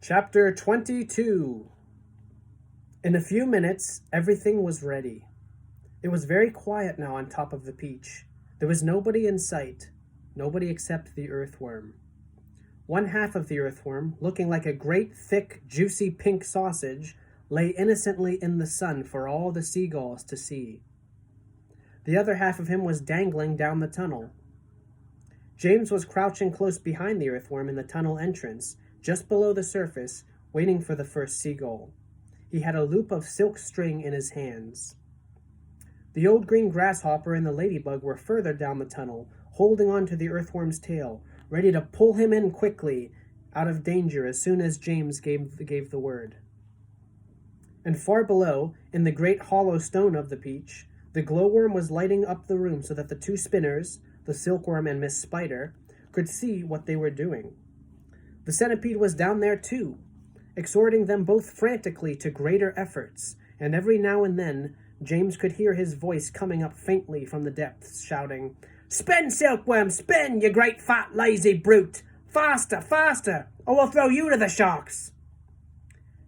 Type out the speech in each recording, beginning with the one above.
Chapter 22. In a few minutes, everything was ready. It was very quiet now on top of the peach. There was nobody in sight, nobody except the earthworm. One half of the earthworm, looking like a great, thick, juicy pink sausage, lay innocently in the sun for all the seagulls to see. The other half of him was dangling down the tunnel. James was crouching close behind the earthworm in the tunnel entrance, just below the surface, waiting for the first seagull. He had a loop of silk string in his hands. The old green grasshopper and the ladybug were further down the tunnel, holding on to the earthworm's tail, ready to pull him in quickly, out of danger as soon as James gave the word. And far below, in the great hollow stone of the peach, the glowworm was lighting up the room so that the two spinners, the silkworm and Miss Spider, could see what they were doing. The centipede was down there too, exhorting them both frantically to greater efforts, and every now and then James could hear his voice coming up faintly from the depths, shouting, "Spin, silkworm, spin, you great fat lazy brute! Faster, faster, or we'll throw you to the sharks!"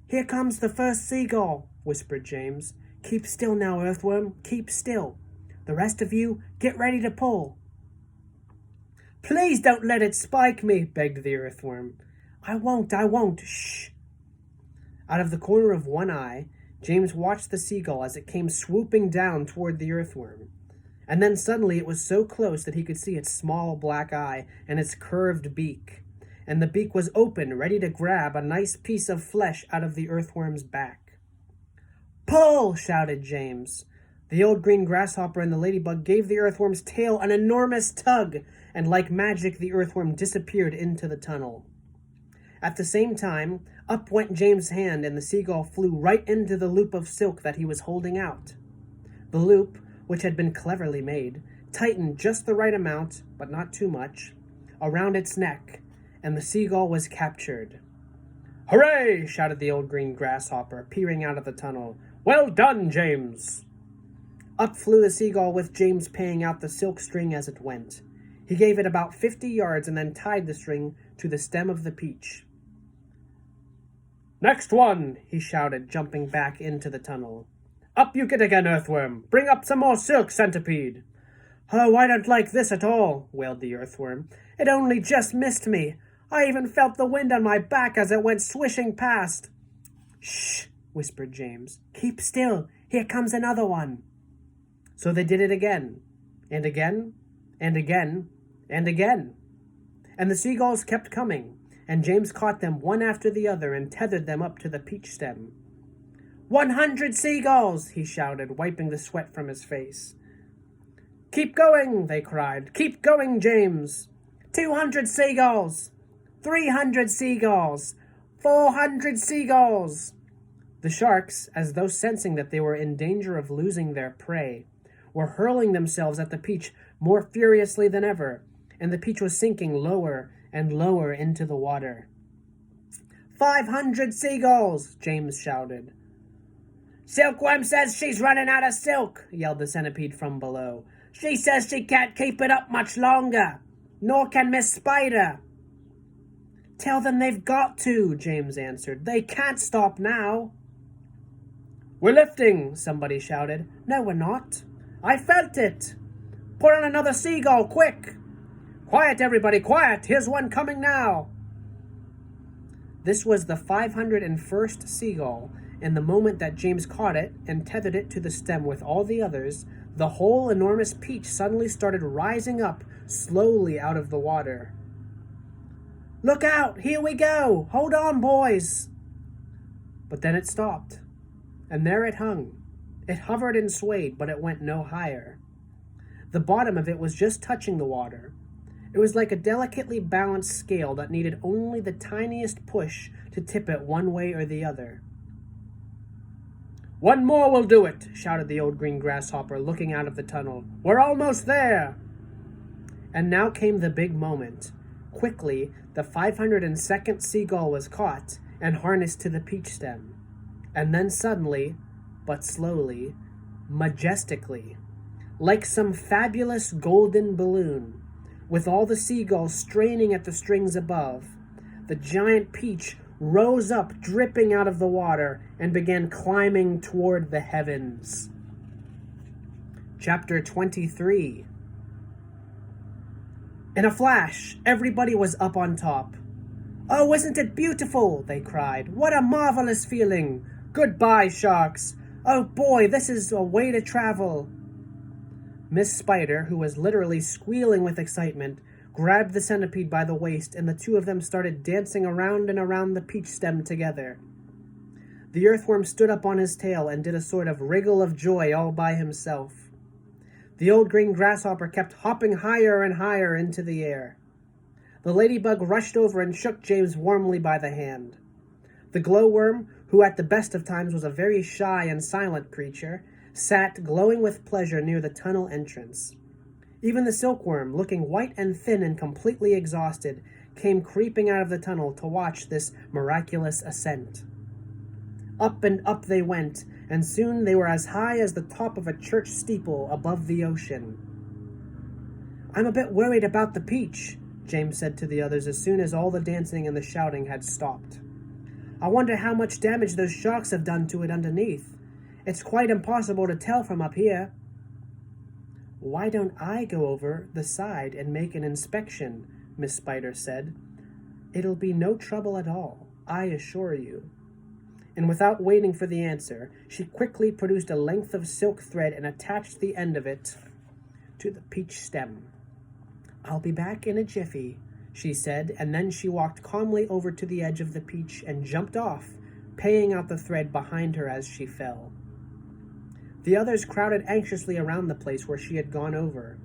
"Here comes the first seagull," whispered James. "Keep still now, earthworm, keep still. The rest of you, get ready to pull." "Please don't let it spike me," begged the earthworm. I won't, shh." Out of the corner of one eye, James watched the seagull as it came swooping down toward the earthworm. And then suddenly it was so close that he could see its small black eye and its curved beak. And the beak was open, ready to grab a nice piece of flesh out of the earthworm's back. "Pull!" shouted James. The old green grasshopper and the ladybug gave the earthworm's tail an enormous tug, and like magic the earthworm disappeared into the tunnel. At the same time, up went James' hand and the seagull flew right into the loop of silk that he was holding out. The loop, which had been cleverly made, tightened just the right amount, but not too much, around its neck, and the seagull was captured. "Hooray!" shouted the old green grasshopper, peering out of the tunnel. "Well done, James!" Up flew the seagull with James paying out the silk string as it went. He gave it about 50 yards and then tied the string to the stem of the peach. "Next one!" he shouted, jumping back into the tunnel. "Up you get again, earthworm! Bring up some more silk, centipede!" "Oh, I don't like this at all," wailed the earthworm. "It only just missed me. I even felt the wind on my back as it went swishing past." "Shh," whispered James. "Keep still. Here comes another one." So they did it again, and again, and again, and again. And the seagulls kept coming, and James caught them one after the other and tethered them up to the peach stem. 100 seagulls!" he shouted, wiping the sweat from his face. "Keep going!" they cried. "Keep going, James!" 200 seagulls! 300 seagulls! 400 seagulls! The sharks, as though sensing that they were in danger of losing their prey, were hurling themselves at the peach more furiously than ever, and the peach was sinking lower and lower into the water. 500 seagulls! James shouted. "Silkworm says she's running out of silk," yelled the centipede from below. "She says she can't keep it up much longer. Nor can Miss Spider." "Tell them they've got to," James answered. "They can't stop now." "We're lifting," somebody shouted. "No, we're not." "I felt it." "Put on another seagull, quick." "Quiet, everybody, quiet. Here's one coming now." This was the 501st seagull, and the moment that James caught it and tethered it to the stem with all the others, the whole enormous peach suddenly started rising up slowly out of the water. "Look out! Here we go! Hold on, boys!" But then it stopped, and there it hung. It hovered and swayed, but it went no higher. The bottom of it was just touching the water. It was like a delicately balanced scale that needed only the tiniest push to tip it one way or the other. "One more will do it," shouted the old green grasshopper, looking out of the tunnel. "We're almost there." And now came the big moment. Quickly, the 502nd seagull was caught and harnessed to the peach stem. And then suddenly, but slowly, majestically, like some fabulous golden balloon, with all the seagulls straining at the strings above, the giant peach rose up, dripping out of the water, and began climbing toward the heavens. Chapter 23. In a flash, everybody was up on top. "Oh, isn't it beautiful?" they cried. "What a marvelous feeling! Goodbye, sharks! Oh boy, this is a way to travel!" Miss Spider, who was literally squealing with excitement, grabbed the centipede by the waist, and the two of them started dancing around and around the peach stem together. The earthworm stood up on his tail and did a sort of wriggle of joy all by himself. The old green grasshopper kept hopping higher and higher into the air. The ladybug rushed over and shook James warmly by the hand. The glowworm, who at the best of times was a very shy and silent creature, sat glowing with pleasure near the tunnel entrance. Even the silkworm, looking white and thin and completely exhausted, came creeping out of the tunnel to watch this miraculous ascent. Up and up they went, and soon they were as high as the top of a church steeple above the ocean. "I'm a bit worried about the peach," James said to the others as soon as all the dancing and the shouting had stopped. "I wonder how much damage those sharks have done to it underneath. It's quite impossible to tell from up here." "Why don't I go over the side and make an inspection?" Miss Spider said. "It'll be no trouble at all, I assure you." And without waiting for the answer, she quickly produced a length of silk thread and attached the end of it to the peach stem. "I'll be back in a jiffy," she said, and then she walked calmly over to the edge of the peach and jumped off, paying out the thread behind her as she fell. The others crowded anxiously around the place where she had gone over.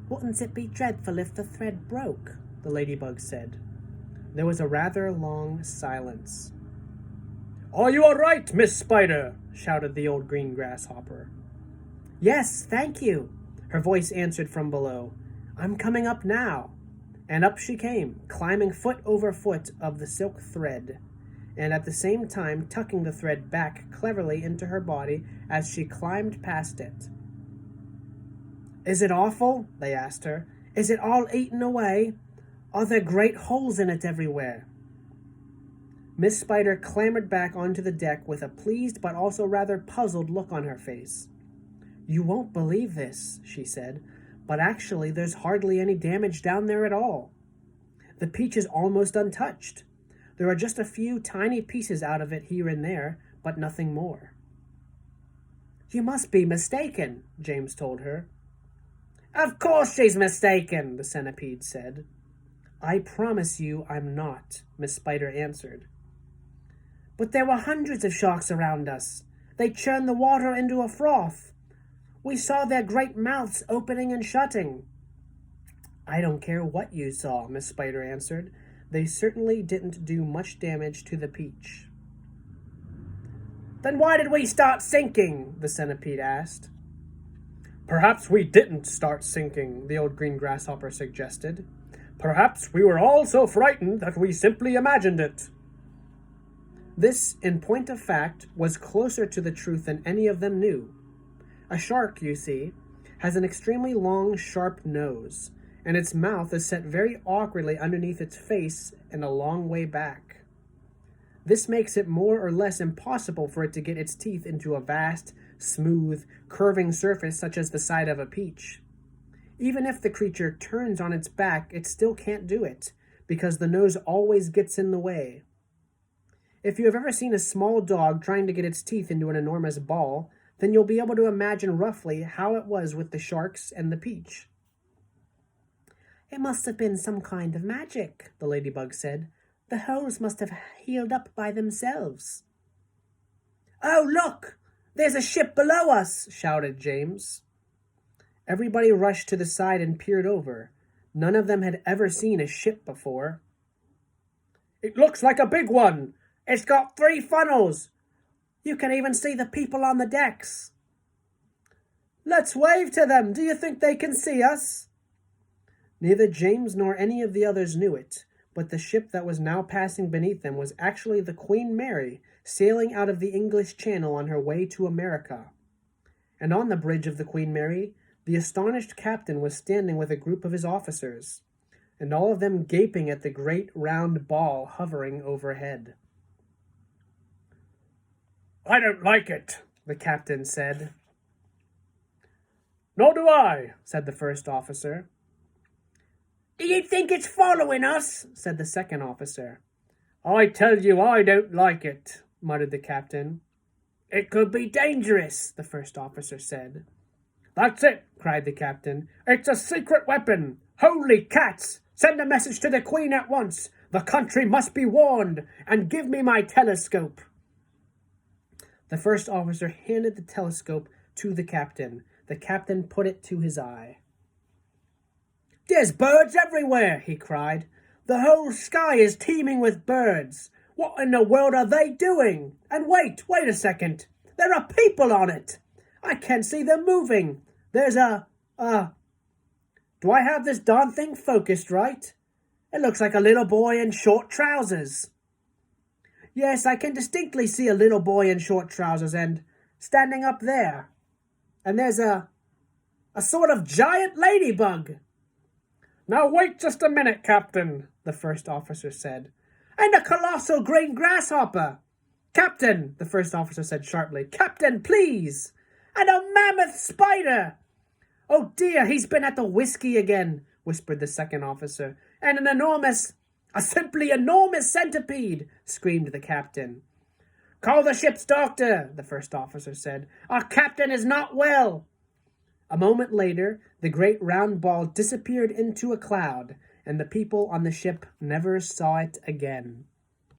"Wouldn't it be dreadful if the thread broke?" the ladybug said. There was a rather long silence. "Are you all right, Miss Spider?" shouted the old green grasshopper. "Yes, thank you," her voice answered from below. "I'm coming up now." And up she came, climbing foot over foot of the silk thread, and at the same time tucking the thread back cleverly into her body as she climbed past it. "Is it awful?" they asked her. "Is it all eaten away? Are there great holes in it everywhere?" Miss Spider clambered back onto the deck with a pleased but also rather puzzled look on her face. "You won't believe this," she said, "but actually there's hardly any damage down there at all. The peach is almost untouched. There are just a few tiny pieces out of it here and there, but nothing more." "You must be mistaken," James told her. "Of course she's mistaken," the centipede said. "I promise you I'm not," Miss Spider answered. "But there were hundreds of sharks around us. They churned the water into a froth. We saw their great mouths opening and shutting." "I don't care what you saw," Miss Spider answered. "They certainly didn't do much damage to the peach." "Then why did we start sinking?" the centipede asked. "Perhaps we didn't start sinking," the old green grasshopper suggested. "Perhaps we were all so frightened that we simply imagined it." This, in point of fact, was closer to the truth than any of them knew. A shark, you see, has an extremely long, sharp nose, and its mouth is set very awkwardly underneath its face and a long way back. This makes it more or less impossible for it to get its teeth into a vast, smooth, curving surface such as the side of a peach. Even if the creature turns on its back, it still can't do it, because the nose always gets in the way. If you have ever seen a small dog trying to get its teeth into an enormous ball, then you'll be able to imagine roughly how it was with the sharks and the peach. "It must have been some kind of magic," the ladybug said. "The holes must have healed up by themselves." "Oh, look! There's a ship below us!" shouted James. Everybody rushed to the side and peered over. None of them had ever seen a ship before. "It looks like a big one! It's got 3 funnels! You can even see the people on the decks." "Let's wave to them! Do you think they can see us?" Neither James nor any of the others knew it, but the ship that was now passing beneath them was actually the Queen Mary, sailing out of the English Channel on her way to America. And on the bridge of the Queen Mary, the astonished captain was standing with a group of his officers. and all of them gaping at the great round ball hovering overhead. "I don't like it," the captain said. "Nor do I," said the first officer. "Do you think it's following us?" said the second officer. "I tell you I don't like it," muttered the captain. "It could be dangerous," the first officer said. "That's it," cried the captain. "It's a secret weapon. Holy cats! Send a message to the Queen at once. The country must be warned, and give me my telescope." The first officer handed the telescope to the captain. The captain put it to his eye. "There's birds everywhere," he cried. "The whole sky is teeming with birds. What in the world are they doing? And wait a second. There are people on it. I can see them moving. There's do I have this darn thing focused right? It looks like a little boy in short trousers. Yes, I can distinctly see a little boy in short trousers and standing up there. And there's a sort of giant ladybug." "Now wait just a minute, Captain," the first officer said. "And a colossal green grasshopper." "Captain," the first officer said sharply. "Captain, please." "And a mammoth spider." "Oh dear, he's been at the whiskey again," whispered the second officer. "And a simply enormous centipede," screamed the captain. "Call the ship's doctor," the first officer said. "Our captain is not well." A moment later, the great round ball disappeared into a cloud, and the people on the ship never saw it again.